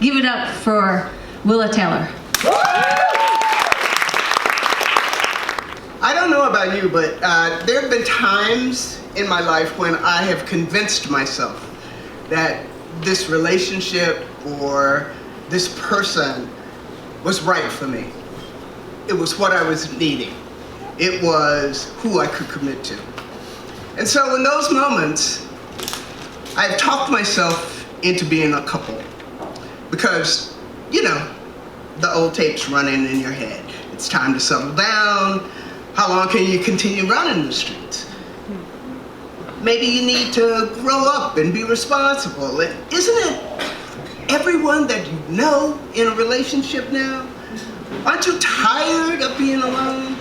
Give it up for Willa Taylor. I don't know about you, but there have been times in my life when I have convinced myself that this relationship or this person was right for me. It was what I was needing. It was who I could commit to. And so in those moments, I've talked myself into being a couple. Because, you know, the old tape's running in your head. It's time to settle down. How long can you continue running the streets? Maybe you need to grow up and be responsible. And isn't it everyone that you know in a relationship now? Aren't you tired of being alone?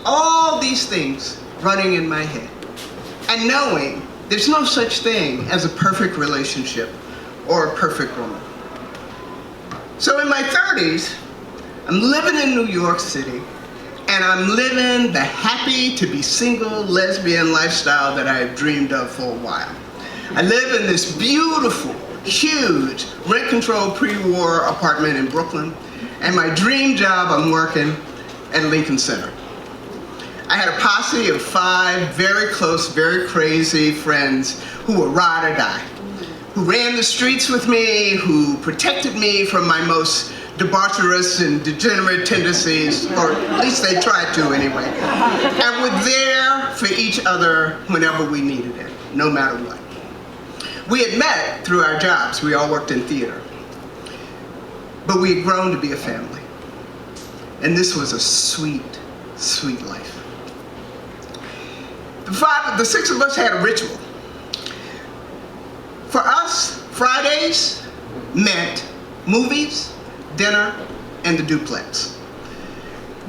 All these things running in my head. And knowing there's no such thing as a perfect relationship or a perfect woman. So in my 30s, I'm living in New York City, and I'm living the happy to be single lesbian lifestyle that I have dreamed of for a while. I live in this beautiful, huge, rent-controlled pre-war apartment in Brooklyn, and my dream job, I'm working at Lincoln Center. I had a posse of 5 very close, very crazy friends who were ride or die, who ran the streets with me, who protected me from my most debaucherous and degenerate tendencies, or at least they tried to anyway, and were there for each other whenever we needed it, no matter what. We had met through our jobs. We all worked in theater. But we had grown to be a family. And this was a sweet, sweet life. The 6 of us had a ritual. For us, Fridays meant movies, dinner, and the duplex.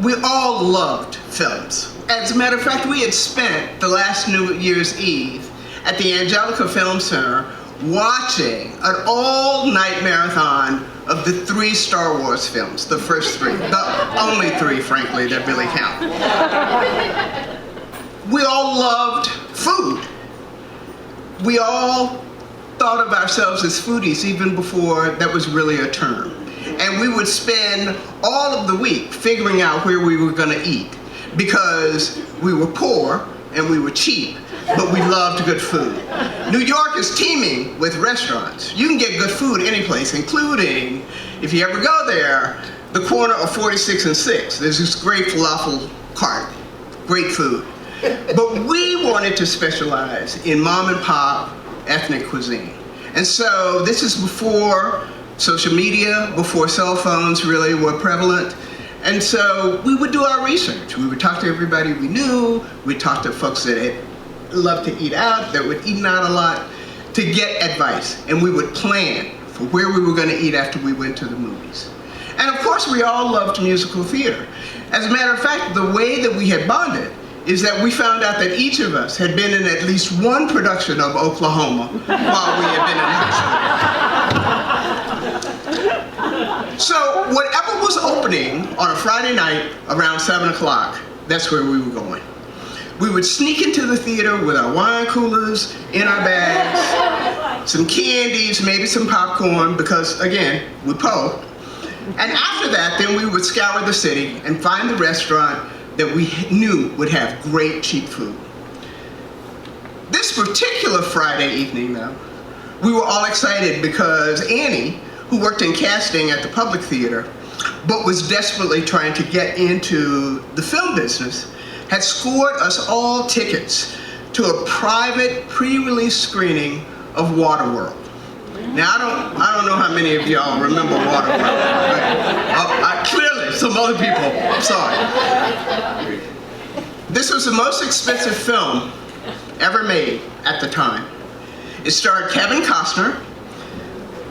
We all loved films. As a matter of fact, we had spent the last New Year's Eve at the Angelica Film Center watching an all-night marathon of the 3 Star Wars films, the first 3, the only 3, frankly, that really count. We all loved food. We all thought of ourselves as foodies even before that was really a term. And we would spend all of the week figuring out where we were going to eat because we were poor and we were cheap, but we loved good food. New York is teeming with restaurants. You can get good food any place, including, if you ever go there, the corner of 46 and 6. There's this great falafel cart, great food. But we wanted to specialize in mom and pop ethnic cuisine. And so this is before social media, before cell phones really were prevalent. And so we would do our research. We would talk to everybody we knew. We'd talk to folks that had loved to eat out, that would eat out a lot, to get advice. And we would plan for where we were going to eat after we went to the movies. And of course, we all loved musical theater. As a matter of fact, the way that we had bonded is that we found out that each of us had been in at least one production of Oklahoma while we had been in high school. So whatever was opening on a Friday night around 7 o'clock, that's where we were going. We would sneak into the theater with our wine coolers in our bags, some candies, maybe some popcorn, because again, we're poor. And after that, then we would scour the city and find the restaurant that we knew would have great cheap food. This particular Friday evening though, we were all excited because Annie, who worked in casting at the Public Theater, but was desperately trying to get into the film business, had scored us all tickets to a private pre-release screening of Waterworld. Now I don't know how many of y'all remember Waterworld, but clearly some other people, I'm sorry. This was the most expensive film ever made at the time. It starred Kevin Costner,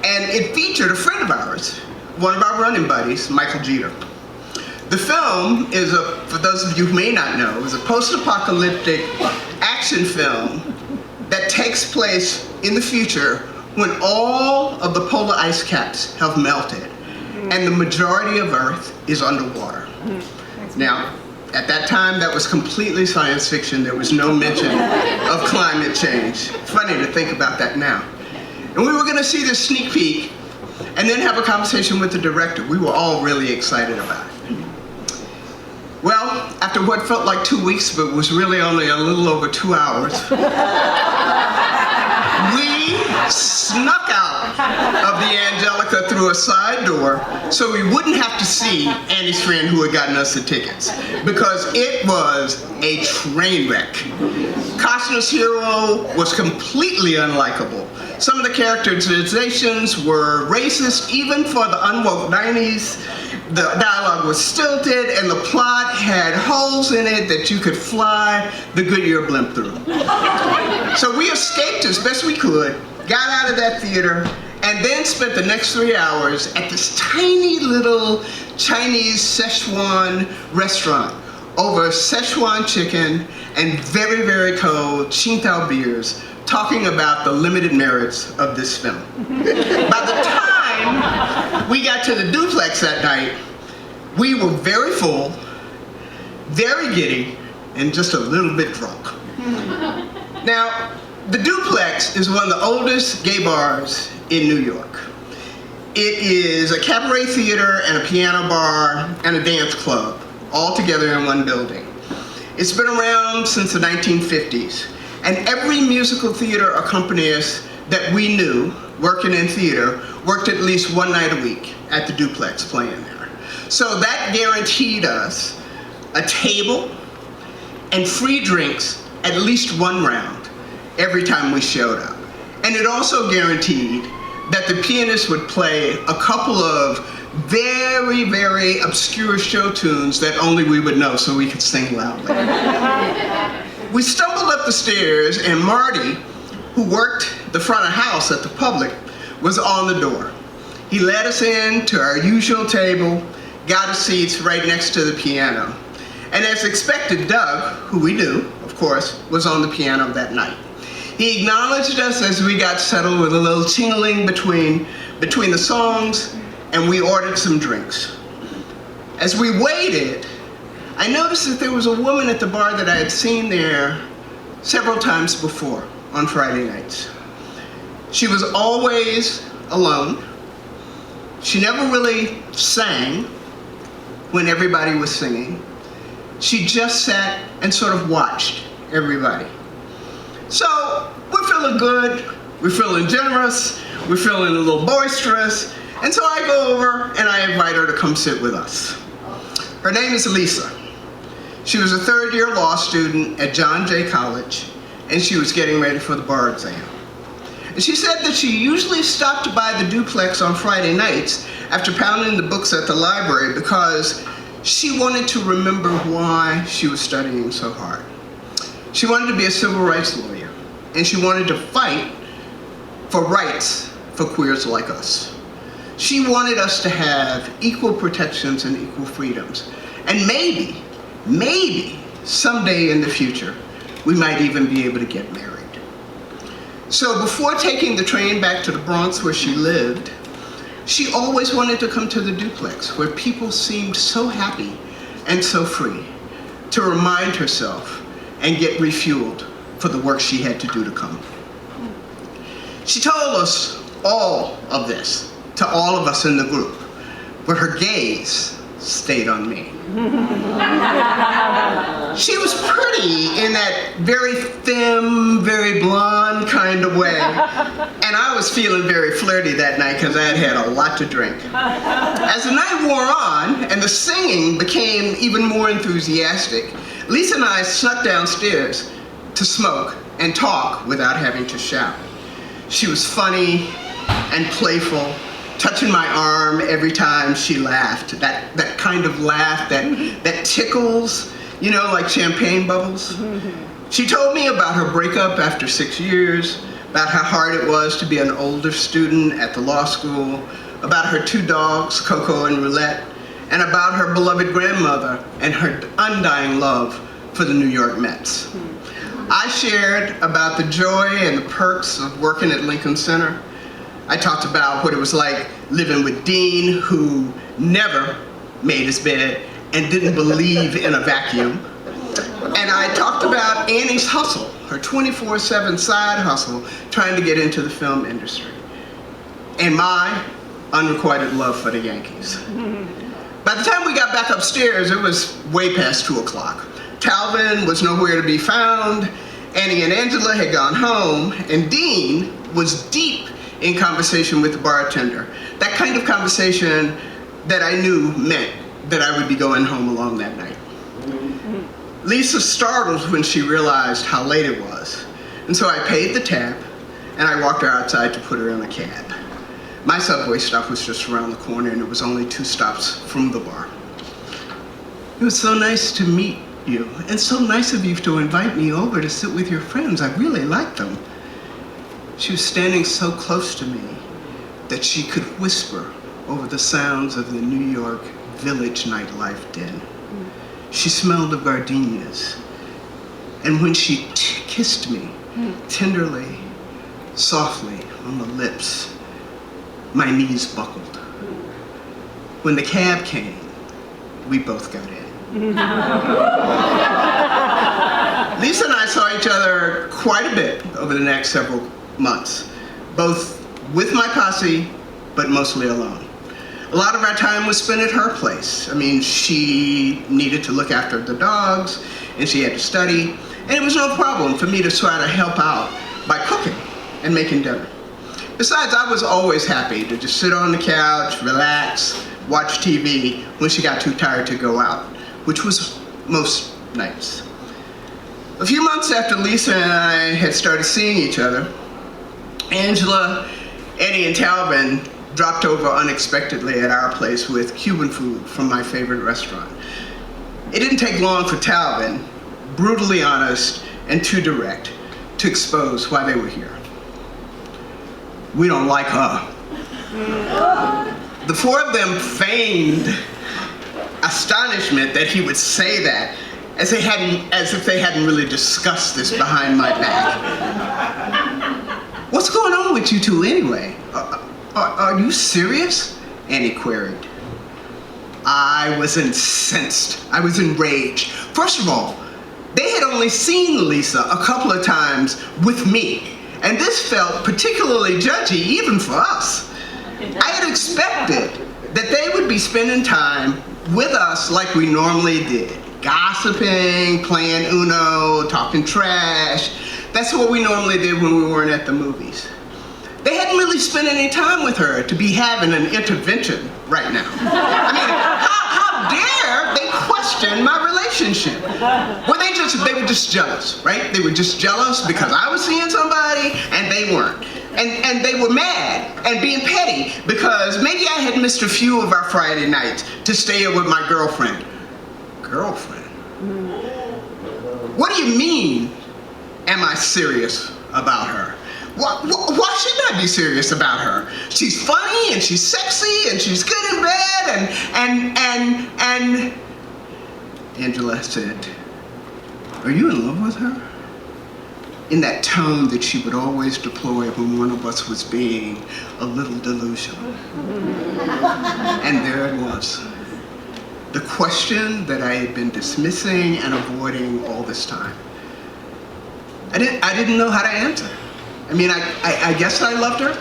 and it featured a friend of ours, one of our running buddies, Michael Jeter. The film is for those of you who may not know, is a post-apocalyptic action film that takes place in the future when all of the polar ice caps have melted and the majority of Earth is underwater. Now, at that time, that was completely science fiction. There was no mention of climate change. Funny to think about that now. And we were going to see this sneak peek and then have a conversation with the director. We were all really excited about it. Well, after what felt like 2 weeks, but was really only a little over 2 hours, we snuck out of the Angelica through a side door so we wouldn't have to see Annie's friend who had gotten us the tickets, because it was a train wreck. Costner's hero was completely unlikable. Some of the characterizations were racist, even for the unwoke 90s. The dialogue was stilted, and the plot had holes in it that you could fly the Goodyear blimp through. So we escaped as best we could, got out of that theater, and then spent the next 3 hours at this tiny little Chinese Szechuan restaurant over Szechuan chicken and very, very cold Qingdao beers, talking about the limited merits of this film. By the time we got to the duplex that night, we were very full, very giddy, and just a little bit drunk. Now, the duplex is one of the oldest gay bars in New York. It is a cabaret theater and a piano bar and a dance club, all together in one building. It's been around since the 1950s, and every musical theater accompanist that we knew working in theater worked at least one night a week at the duplex playing there. So that guaranteed us a table and free drinks at least one round every time we showed up. And it also guaranteed that the pianist would play a couple of very, very obscure show tunes that only we would know so we could sing loudly. We stumbled up the stairs, and Marty, who worked the front of house at the Public, was on the door. He led us in to our usual table, got us seats right next to the piano. And as expected, Doug, who we knew, of course, was on the piano that night. He acknowledged us as we got settled with a little tingling between the songs, and we ordered some drinks. As we waited, I noticed that there was a woman at the bar that I had seen there several times before on Friday nights. She was always alone. She never really sang when everybody was singing. She just sat and sort of watched everybody. So we're feeling good, we're feeling generous, we're feeling a little boisterous, and so I go over and I invite her to come sit with us. Her name is Lisa. She was a third-year law student at John Jay College, and she was getting ready for the bar exam. And she said that she usually stopped by the duplex on Friday nights after pounding the books at the library because she wanted to remember why she was studying so hard. She wanted to be a civil rights lawyer, and she wanted to fight for rights for queers like us. She wanted us to have equal protections and equal freedoms. And maybe someday in the future, we might even be able to get married. So before taking the train back to the Bronx where she lived, she always wanted to come to the duplex where people seemed so happy and so free, to remind herself and get refueled for the work she had to do to come. She told us all of this, to all of us in the group, but her gaze stayed on me. She was pretty in that very femme, very blonde kind of way, and I was feeling very flirty that night because I had had a lot to drink. As the night wore on and the singing became even more enthusiastic, Lisa and I snuck downstairs to smoke and talk without having to shout. She was funny and playful, touching my arm every time she laughed. That kind of laugh that tickles, you know, like champagne bubbles. She told me about her breakup after 6 years, about how hard it was to be an older student at the law school, about her 2 dogs, Coco and Roulette, and about her beloved grandmother and her undying love for the New York Mets. I shared about the joy and the perks of working at Lincoln Center. I talked about what it was like living with Dean, who never made his bed and didn't believe in a vacuum. And I talked about Annie's hustle, her 24/7 side hustle, trying to get into the film industry. And my unrequited love for the Yankees. By the time we got back upstairs, it was way past 2 o'clock. Talvin was nowhere to be found, Annie and Angela had gone home, and Dean was deep in conversation with the bartender. That kind of conversation that I knew meant that I would be going home alone that night. Lisa startled when she realized how late it was, and so I paid the tab, and I walked her outside to put her in a cab. My subway stop was just around the corner, and it was only 2 stops from the bar. It was so nice to meet you, and so nice of you to invite me over to sit with your friends. I really like them. She was standing so close to me that she could whisper over the sounds of the New York village nightlife din. She smelled of gardenias, and when she kissed me tenderly, softly on the lips, my knees buckled. When the cab came, we both got in. Lisa and I saw each other quite a bit over the next several months, both with my posse, but mostly alone. A lot of our time was spent at her place. I mean, she needed to look after the dogs, and she had to study, and it was no problem for me to try to help out by cooking and making dinner. Besides, I was always happy to just sit on the couch, relax, watch TV when she got too tired to go out, which was most nights. A few months after Lisa and I had started seeing each other, Angela, Eddie, and Talvin dropped over unexpectedly at our place with Cuban food from my favorite restaurant. It didn't take long for Talvin, brutally honest and too direct, to expose why they were here. We don't like her. The 4 of them feigned astonishment that he would say that, as if they hadn't really discussed this behind my back. What's going on with you two anyway? Are you serious? Annie queried. I was incensed. I was enraged. First of all, they had only seen Lisa a couple of times with me, and this felt particularly judgy even for us. I had expected that they would be spending time with us like we normally did, gossiping, playing Uno, talking trash. That's what we normally did when we weren't at the movies. They hadn't really spent any time with her to be having an intervention right now. I mean, how dare they question my relationship? They were just jealous, right? They were just jealous because I was seeing somebody and they weren't. And they were mad and being petty because maybe I had missed a few of our Friday nights to stay with my girlfriend. Girlfriend? What do you mean, am I serious about her? Why shouldn't I be serious about her? She's funny and she's sexy and she's good in bed and Angela said, are you in love with her? In that tone that she would always deploy when one of us was being a little delusional. And there it was. The question that I had been dismissing and avoiding all this time. I didn't know how to answer. I mean, I guess I loved her.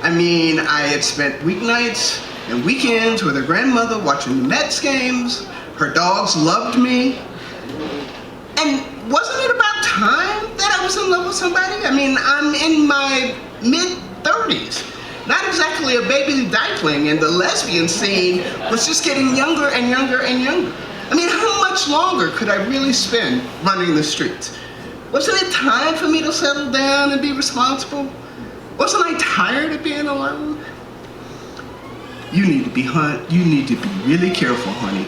I mean, I had spent weeknights and weekends with her grandmother watching the Mets games. Her dogs loved me. And wasn't it about time that I was in love with somebody? I mean, I'm in my mid-30s. Not exactly a baby diapling, and the lesbian scene was just getting younger and younger and younger. I mean, how much longer could I really spend running the streets? Wasn't it time for me to settle down and be responsible? Wasn't I tired of being alone? You need to be really careful, honey,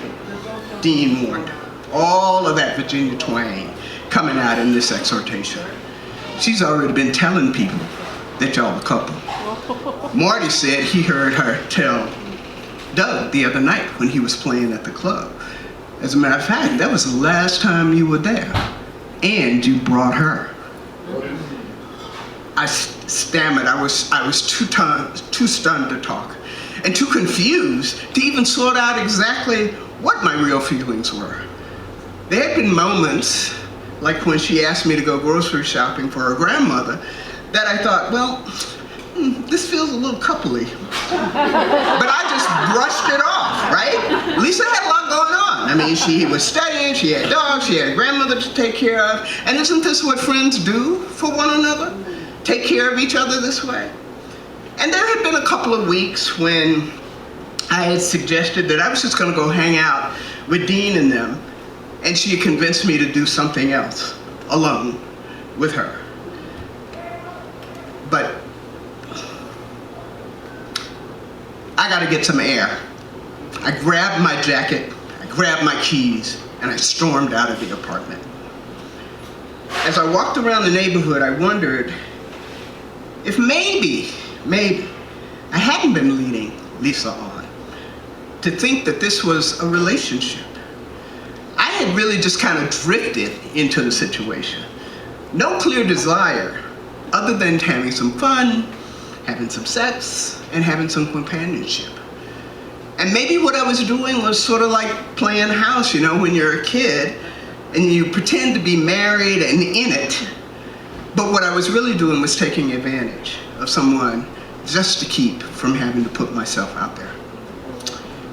Dean warned. All of that Virginia twang coming out in this exhortation. She's already been telling people that y'all a couple. Marty said he heard her tell Doug the other night when he was playing at the club. As a matter of fact, that was the last time you were there. And you brought her. I stammered. I was too stunned to talk and too confused to even sort out exactly what my real feelings were. There had been moments, like when she asked me to go grocery shopping for her grandmother, that I thought, well, this feels a little coupley. But I just brushed it off, right? Lisa had a lot going on. I mean, she was studying, she had dogs, she had a grandmother to take care of. And isn't this what friends do for one another? Take care of each other this way? And there had been a couple of weeks when I had suggested that I was just going to go hang out with Dean and them, and she had convinced me to do something else alone with her. But I got to get some air. I grabbed my jacket, I grabbed my keys, and I stormed out of the apartment. As I walked around the neighborhood, I wondered if maybe I hadn't been leading Lisa on to think that this was a relationship. I had really just kind of drifted into the situation. No clear desire other than having some fun, having some sex, and having some companionship. And maybe what I was doing was sort of like playing house, you know, when you're a kid and you pretend to be married and in it. But what I was really doing was taking advantage of someone just to keep from having to put myself out there.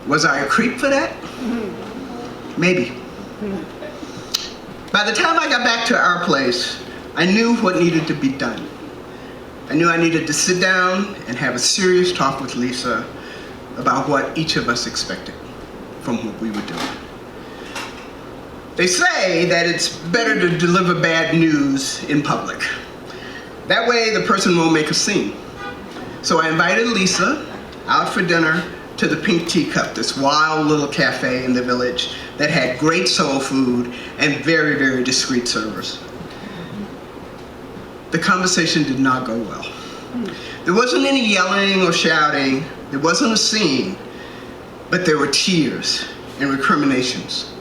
Was I a creep for that? Maybe. By the time I got back to our place, I knew what needed to be done. I knew I needed to sit down and have a serious talk with Lisa about what each of us expected from what we were doing. They say that it's better to deliver bad news in public. That way the person won't make a scene. So I invited Lisa out for dinner to the Pink Teacup, this wild little cafe in the village that had great soul food and very, very discreet servers. The conversation did not go well. There wasn't any yelling or shouting, there wasn't a scene, but there were tears and recriminations.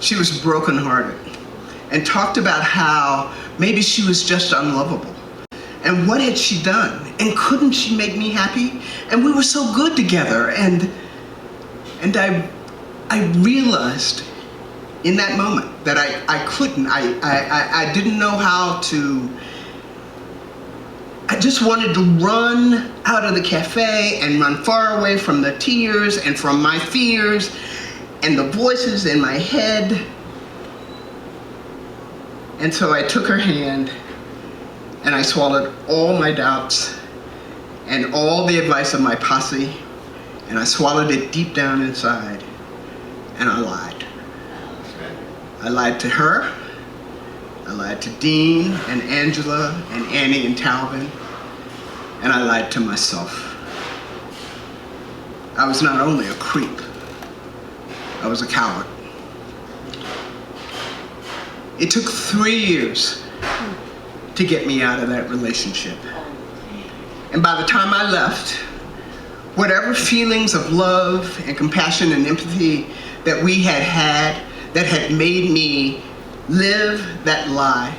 She was brokenhearted and talked about how maybe she was just unlovable. And what had she done? And couldn't she make me happy? And we were so good together. And I realized in that moment that I couldn't. I didn't know how to. I just wanted to run out of the cafe and run far away from the tears and from my fears and the voices in my head. And so I took her hand and I swallowed all my doubts and all the advice of my posse, and I swallowed it deep down inside, and I lied. I lied to her, I lied to Dean and Angela and Annie and Talvin, and I lied to myself. I was not only a creep, I was a coward. It took 3 years to get me out of that relationship. And by the time I left, whatever feelings of love and compassion and empathy that we had had that had made me live that lie,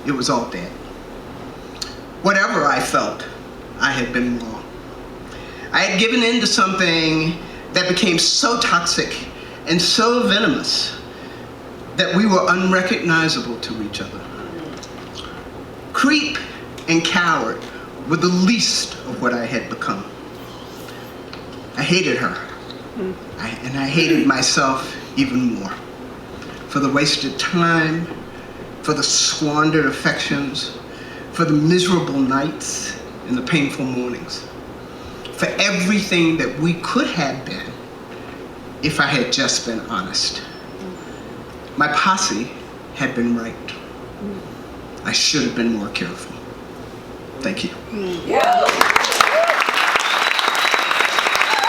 it was all dead. Whatever I felt, I had been wrong. I had given in to something that became so toxic and so venomous that we were unrecognizable to each other. Creep and coward were the least of what I had become. I hated her, and I hated myself even more for the wasted time, for the squandered affections, for the miserable nights and the painful mornings, for everything that we could have been if I had just been honest. My posse had been right. I should have been more careful. Thank you. Yeah.